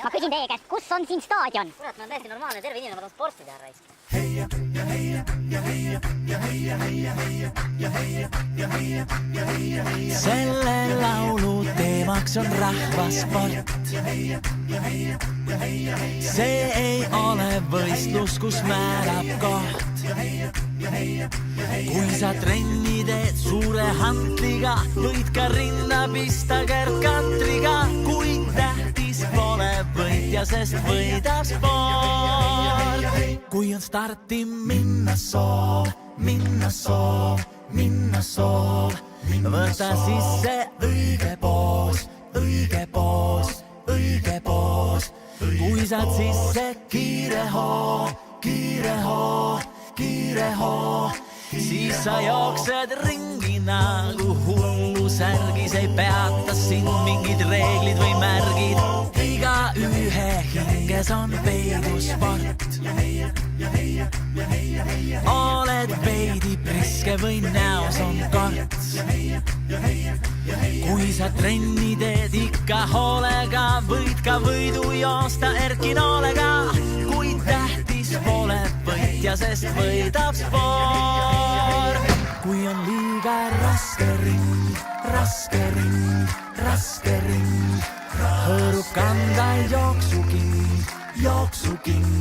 Ma küsin teie käest, kus on siin staadion? Kurat, ma olen täiesti normaalne, terve inimene, ma tahan sporti teha raisk. Selle laulu teemaks on rahvasport. See ei ole võistlus, kus määrab koht. Kui sa trenni teed suure hantliga, võid ka rinda pista kerkantriga. Kui tähtis pole võitja, sest võidab sport. Kui on starti minna soov, võta sisse õige poos. Kui saad sisse kiire hoo, siis sa jooksed ringi nagu hullu särgis. Ei peata sind mingid reeglid või märgid. Iga ühe hinges on peidusport. Oled veidi priske või näos on korts. Kui sa trenni teed ikka hoolega, võid ka võidu joosta Erkinoolega. Kui tähtis pole võitja, sest võidab sport. Kui on liiga raske ring, hõõrub kanda jooksuking.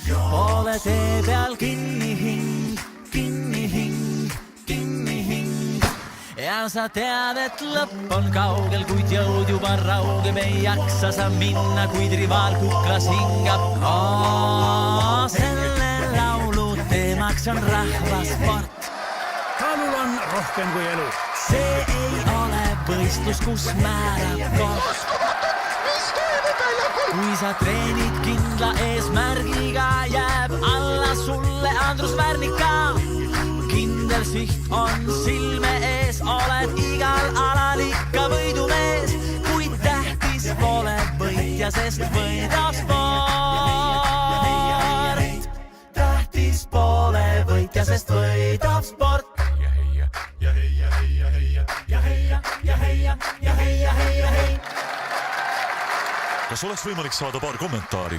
Pole tee peal kinni hing. Ja sa tead, et lõpp on kaugel, kuid jõud juba raugeb. Ei jaksa sa minna, kuid rivaal kuklas hingab. Selle laulu teemaks on rahvasport. Kaalul on rohkem kui elu. See ei ole võistlus, kus määrab koht. Kui sa treenid kindla eesmärgiga, jääb alla sulle Andrus Värnika. Kindel siht on silme ees, oled igal alal ikka võidumees. Kuid tähtis pole võitja, sest võidab sport. Tähtis pole võitja, sest võidab sport. Kas oleks võimalik saada paar kommentaari?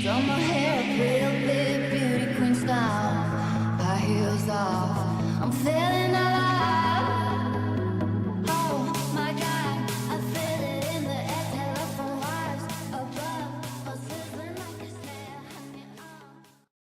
Done my hair up real big, beauty queen style. High heels off.